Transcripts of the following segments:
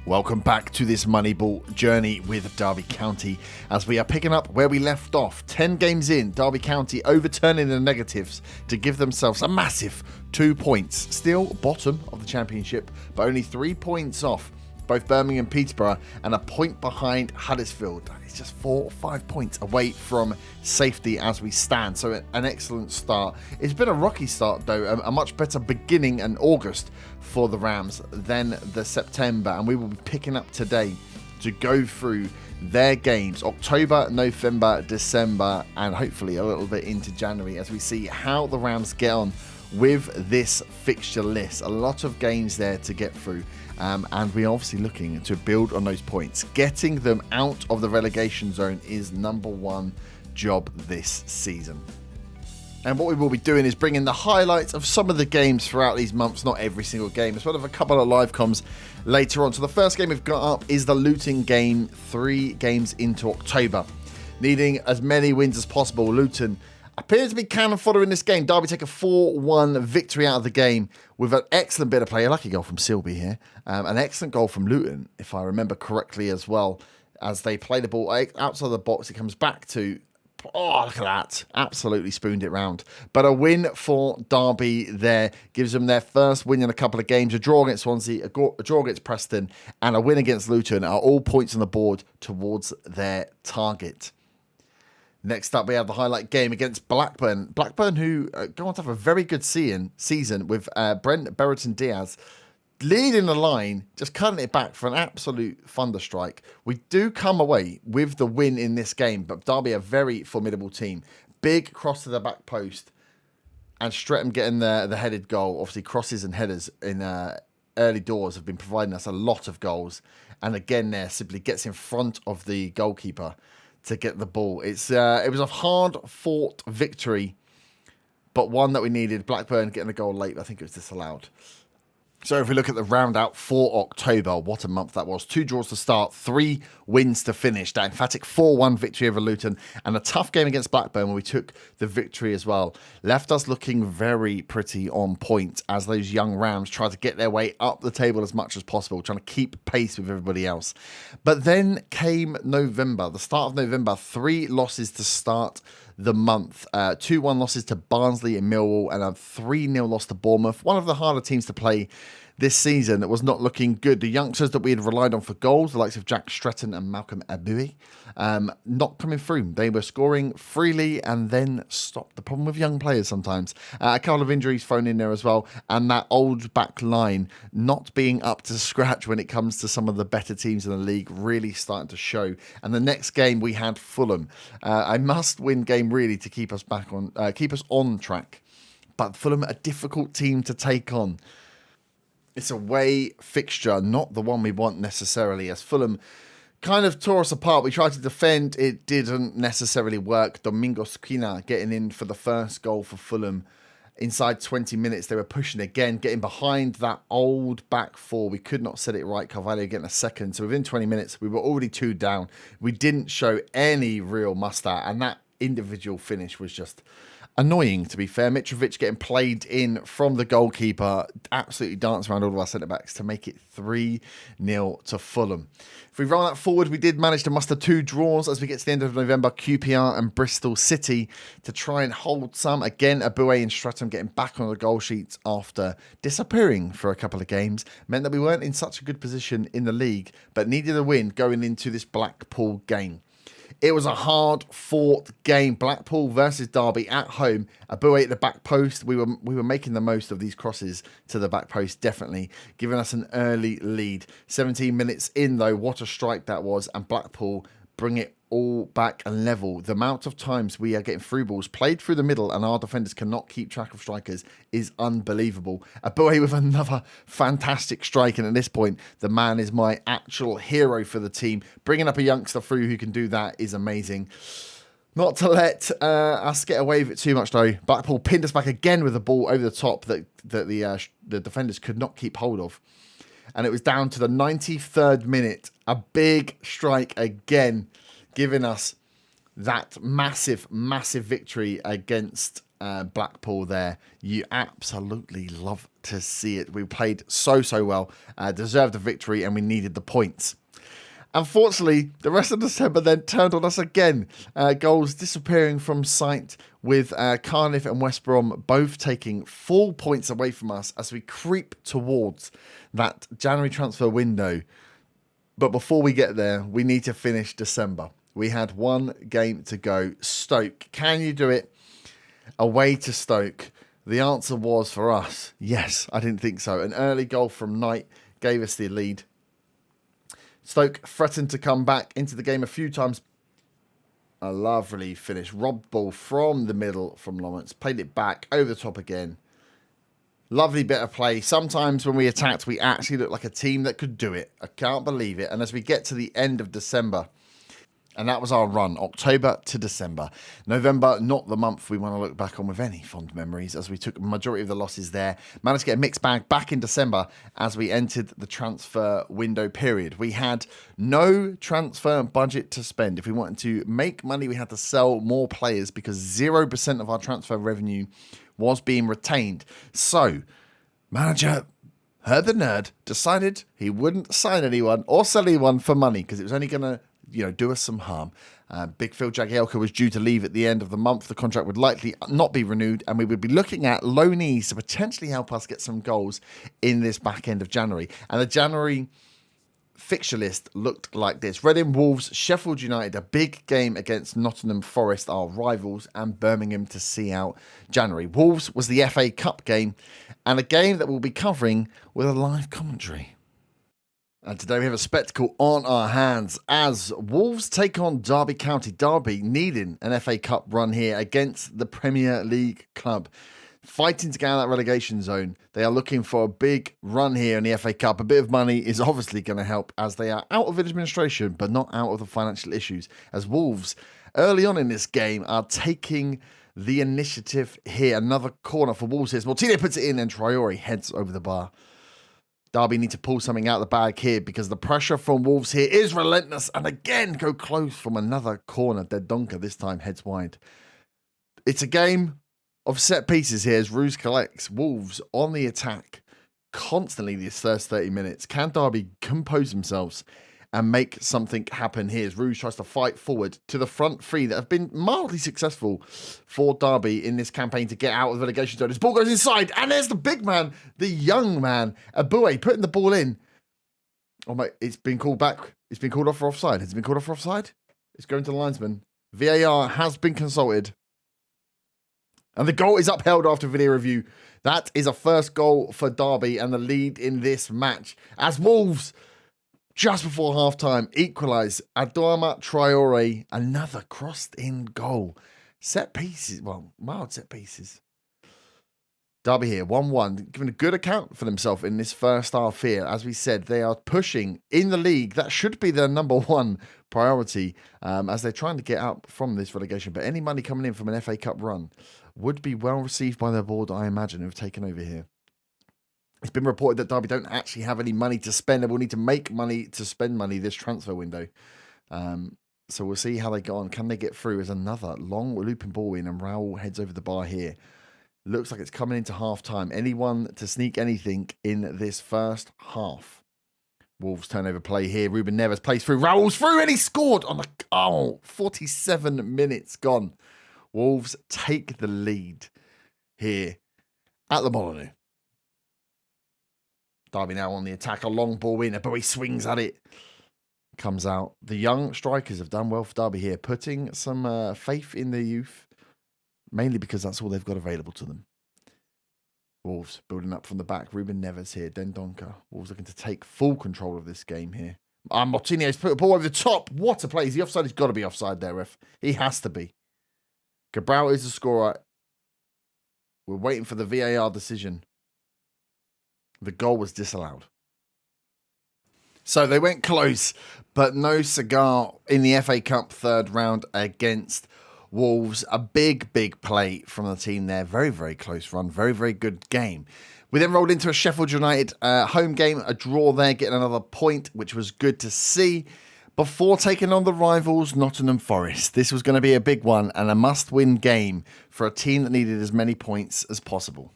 Welcome back to this Moneyball journey with Derby County as we are picking up where we left off. 10 games in, Derby County overturning the negatives to give themselves a massive 2 points. Still bottom of the championship, but only 3 points off both Birmingham and Peterborough and a point behind Huddersfield. It's just 4 or 5 points away from safety as we stand. So an excellent start. It's been a rocky start though, a much better beginning in August for the Rams than the September. And we will be picking up today to go through their games, October, November, December, and hopefully a little bit into January as we see how the Rams get on with this fixture list. A lot of games there to get through. And we're obviously looking to build on those points. Getting them out of the relegation zone is number one job this season. And what we will be doing is bringing the highlights of some of the games throughout these months, not every single game, as well as a couple of live comms later on. So the first game we've got up is the Luton game, 3 games into October. Needing as many wins as possible, Luton appears to be cannon fodder in this game. Derby take a 4-1 victory out of the game with an excellent bit of play. A lucky goal from Silby here. An excellent goal from Luton, if I remember correctly as well, as they play the ball outside the box. It comes back to, oh, look at that. Absolutely spooned it round. But a win for Derby there gives them their first win in a couple of games. A draw against Swansea, a draw against Preston, and a win against Luton are all points on the board towards their target. Next up, we have the highlight game against Blackburn. Blackburn, who go on to have a very good season with Brent Berreton-Diaz leading the line, just cutting it back for an absolute thunderstrike. We do come away with the win in this game, but Derby are a very formidable team. Big cross to the back post, and Streatham getting the headed goal. Obviously, crosses and headers in early doors have been providing us a lot of goals. And again, there simply gets in front of the goalkeeper to get the ball. It was a hard-fought victory, but one that we needed. Blackburn getting a goal late, I think it was disallowed. So if we look at the round out for October, what a month that was. 2 draws to start, 3 wins to finish. That emphatic 4-1 victory over Luton and a tough game against Blackburn where we took the victory as well. Left us looking very pretty on point as those young Rams tried to get their way up the table as much as possible, trying to keep pace with everybody else. But then came November, the start of November, 3 losses to start the month. 2-1 losses to Barnsley and Millwall and a 3-0 loss to Bournemouth. One of the harder teams to play this season that was not looking good. The youngsters that we had relied on for goals, the likes of Jack Stretton and Malcolm Abui, not coming through. They were scoring freely and then stopped. The problem with young players sometimes. A couple of injuries thrown in there as well. And that old back line not being up to scratch when it comes to some of the better teams in the league really starting to show. And the next game we had Fulham. A must-win game really to keep us on track. But Fulham, a difficult team to take on. It's a away fixture, not the one we want necessarily, as Fulham kind of tore us apart. We tried to defend, it didn't necessarily work. Domingo Squina getting in for the first goal for Fulham. Inside 20 minutes, they were pushing again, getting behind that old back four. We could not set it right. Carvalho getting a second. So within 20 minutes, we were already 2 down. We didn't show any real muster, and that individual finish was just annoying, to be fair. Mitrovic getting played in from the goalkeeper, absolutely dancing around all of our centre-backs to make it 3-0 to Fulham. If we roll that forward, we did manage to muster 2 draws as we get to the end of November, QPR and Bristol City, to try and hold some. Again, Abue and Streatham getting back on the goal sheets after disappearing for a couple of games, meant that we weren't in such a good position in the league, but needed a win going into this Blackpool game. It was a hard-fought game. Blackpool versus Derby at home. Abue at the back post. We were making the most of these crosses to the back post, definitely, giving us an early lead. 17 minutes in, though, what a strike that was. And Blackpool bring it all back and level. The amount of times we are getting through balls played through the middle and our defenders cannot keep track of strikers is unbelievable. Abue with another fantastic strike, and at this point the man is my actual hero for the team. Bringing up a youngster through who can do that is amazing. Not to let us get away with it too much though. Blackpool pinned us back again with the ball over the top that the defenders could not keep hold of. And it was down to the 93rd minute. A big strike again, giving us that massive, massive victory against Blackpool there. You absolutely love to see it. We played so well, deserved the victory, and we needed the points. Unfortunately, the rest of December then turned on us again. Goals disappearing from sight, with Cardiff and West Brom both taking 4 points away from us as we creep towards that January transfer window. But before we get there, we need to finish December. We had one game to go. Stoke. Can you do it? Away to Stoke. The answer was for us, yes. I didn't think so. An early goal from Knight gave us the lead. Stoke threatened to come back into the game a few times. A lovely finish. Robbed ball from the middle from Lawrence. Played it back over the top again. Lovely bit of play. Sometimes when we attacked, we actually looked like a team that could do it. I can't believe it. And as we get to the end of December, and that was our run, October to December. November, not the month we want to look back on with any fond memories, as we took a majority of the losses there. Managed to get a mixed bag back in December as we entered the transfer window period. We had no transfer budget to spend. If we wanted to make money, we had to sell more players because 0% of our transfer revenue was being retained. So, manager heard the nerd, decided he wouldn't sign anyone or sell anyone for money because it was only going to do us some harm. Big Phil Jagielka was due to leave at the end of the month. The contract would likely not be renewed, and we would be looking at loanees to potentially help us get some goals in this back end of January. And the January fixture list looked like this. Reading, Wolves, Sheffield United, a big game against Nottingham Forest, our rivals, and Birmingham to see out January. Wolves was the FA Cup game, and a game that we'll be covering with a live commentary. And today we have a spectacle on our hands as Wolves take on Derby County. Derby needing an FA Cup run here against the Premier League club. Fighting to get out of that relegation zone. They are looking for a big run here in the FA Cup. A bit of money is obviously going to help as they are out of administration, but not out of the financial issues. As Wolves, early on in this game, are taking the initiative here. Another corner for Wolves here. Martinez puts it in and Traore heads over the bar. Derby need to pull something out of the bag here because the pressure from Wolves here is relentless. And again, go close from another corner. Dendoncker this time heads wide. It's a game of set pieces here as Roos collects. Wolves on the attack constantly these first 30 minutes. Can Derby compose themselves and make something happen here as Roos tries to fight forward to the front three that have been mildly successful for Derby in this campaign to get out of the relegation zone. This ball goes inside, and there's the big man, the young man, Abue, putting the ball in. Oh my, it's been called back. It's been called off for offside. Has it been called off for offside? It's going to the linesman. VAR has been consulted. And the goal is upheld after video review. That is a first goal for Derby and the lead in this match. As Wolves, just before half-time, equalise. Adama Traore, another crossed-in goal. Set pieces, well, mild set pieces. Derby here, 1-1, giving a good account for themselves in this first half here. As we said, they are pushing in the league. That should be their number one priority as they're trying to get out from this relegation. But any money coming in from an FA Cup run would be well received by their board, I imagine, who've taken over here. It's been reported that Derby don't actually have any money to spend. They will need to make money to spend money this transfer window. So we'll see how they go on. Can they get through as another long looping ball in and Raul heads over the bar here. Looks like it's coming into half-time. Anyone to sneak anything in this first half? Wolves turnover play here. Ruben Neves plays through. Raul's through and he scored on the 47 minutes gone. Wolves take the lead here at the Molineux. Derby now on the attack, a long ball in, but he swings at it. Comes out. The young strikers have done well for Derby here, putting some faith in their youth, mainly because that's all they've got available to them. Wolves building up from the back. Ruben Neves here, Dendoncker. Wolves looking to take full control of this game here. Martinez put the ball over the top. What a play. Is he offside? He's got to be offside there, ref. He has to be. Cabral is the scorer. We're waiting for the VAR decision. The goal was disallowed. So they went close, but no cigar in the FA Cup third round against Wolves. A big, big play from the team there. Very, very close run. Very, very good game. We then rolled into a Sheffield United home game. A draw there, getting another point, which was good to see. before taking on the rivals Nottingham Forest. This was going to be a big one and a must-win game for a team that needed as many points as possible.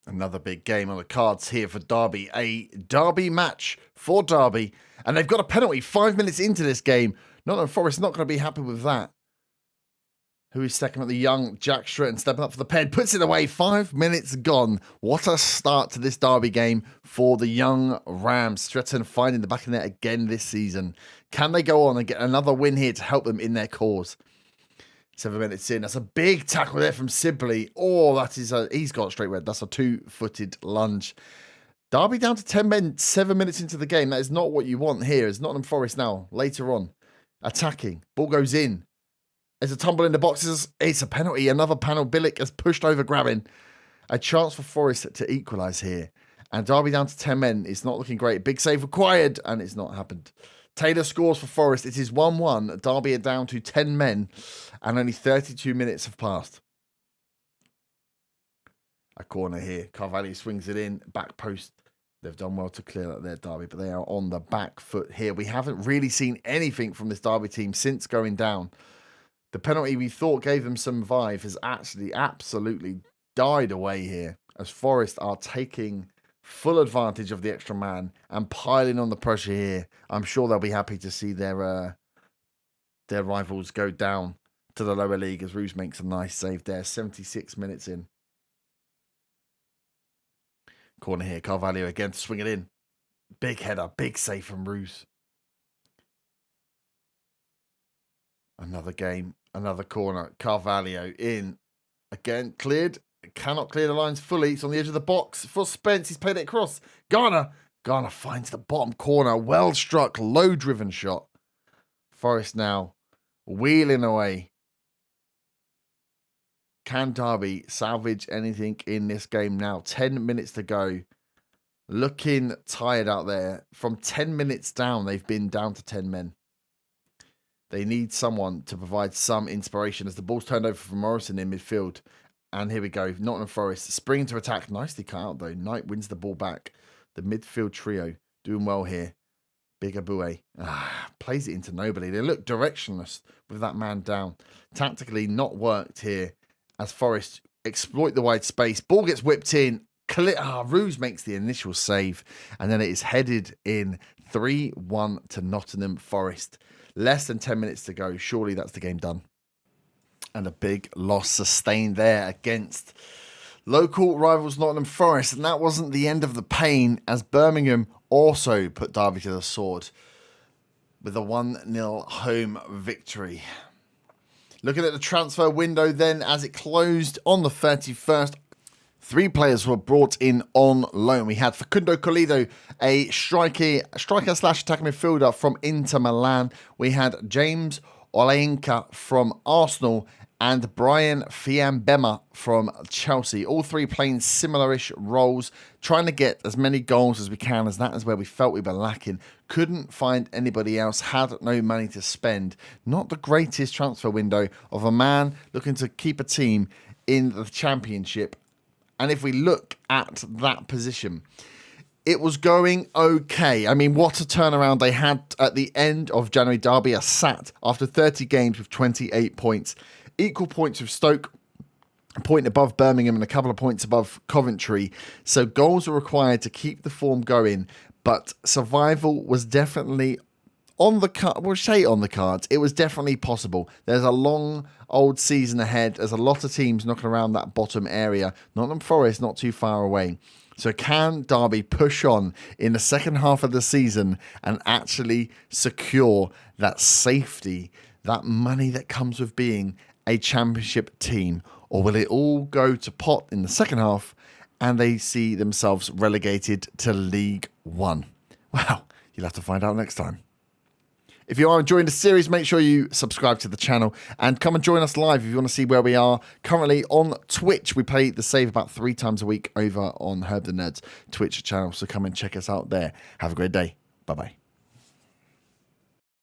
Another big game on the cards here for Derby. A Derby match for Derby. And they've got a penalty 5 minutes into this game. Nottingham Forest not going to be happy with that. Who is second at the young Jack Stretton stepping up for the pen. Puts it away. 5 minutes gone. What a start to this Derby game for the young Rams. Stretton finding the back of the net again this season. Can they go on and get another win here to help them in their cause? 7 minutes in. That's a big tackle there from Sibley. Oh, that is he's got straight red. That's a two-footed lunge. Derby down to 10 men 7 minutes into the game. That is not what you want here. It's Nottingham Forest now. Later on. Attacking. Ball goes in. There's a tumble in the boxes. It's a penalty. Another panel. Billick has pushed over grabbing. A chance for Forest to equalise here. And Derby down to 10 men. It's not looking great. Big save required. And it's not happened. Taylor scores for Forest. It is 1-1. Derby are down to 10 men. And only 32 minutes have passed. A corner here. Carvalho swings it in. Back post. They've done well to clear that there, Derby. But they are on the back foot here. We haven't really seen anything from this Derby team since going down. The penalty we thought gave them some vibe has actually absolutely died away here. As Forest are taking full advantage of the extra man and piling on the pressure here. I'm sure they'll be happy to see their rivals go down to the lower league as Roos makes a nice save there. 76 minutes in. Corner here. Carvalho again to swing it in. Big header. Big save from Roos. Another game. Another corner. Carvalho in. Again, cleared. Cannot clear the lines fully. It's on the edge of the box for Spence. He's played it across. Garner finds the bottom corner. Well struck. Low driven shot. Forest now wheeling away. Can Derby salvage anything in this game now? 10 minutes to go. Looking tired out there. From 10 minutes down, they've been down to 10 men. They need someone to provide some inspiration as the ball's turned over from Morrison in midfield. And here we go. Nottingham Forest springing to attack. Nicely cut out though. Knight wins the ball back. The midfield trio doing well here. Big Abue plays it into nobody. They look directionless with that man down. Tactically not worked here as Forest exploit the wide space. Ball gets whipped in. Roos makes the initial save. And then it is headed in 3-1 to Nottingham Forest. Less than 10 minutes to go. Surely that's the game done. And a big loss sustained there against local rivals Nottingham Forest. And that wasn't the end of the pain as Birmingham also put Derby to the sword with a 1-0 home victory. Looking at the transfer window then as it closed on the 31st. 3 players were brought in on loan. We had Facundo Colido, a striker/attacking midfielder from Inter Milan. We had James Oleinka from Arsenal and Brian Fiambema from Chelsea. All 3 playing similar-ish roles, trying to get as many goals as we can, as that is where we felt we were lacking. Couldn't find anybody else, had no money to spend. Not the greatest transfer window of a man looking to keep a team in the Championship. And if we look at that position, it was going okay. I mean, what a turnaround they had at the end of January. Derby are sat after 30 games with 28 points. Equal points with Stoke, a point above Birmingham and a couple of points above Coventry. So goals were required to keep the form going. But survival was definitely on the card. We'll say on the cards. It was definitely possible. There's a long old season ahead. There's a lot of teams knocking around that bottom area. Nottingham Forest not too far away. So can Derby push on in the second half of the season and actually secure that safety, that money that comes with being a Championship team? Or will it all go to pot in the second half and they see themselves relegated to League One? Well, you'll have to find out next time. If you are enjoying the series, make sure you subscribe to the channel and come and join us live if you want to see where we are. Currently on Twitch, we play the save about 3 times a week over on Herb the Nerd's Twitch channel. So come and check us out there. Have a great day. Bye-bye.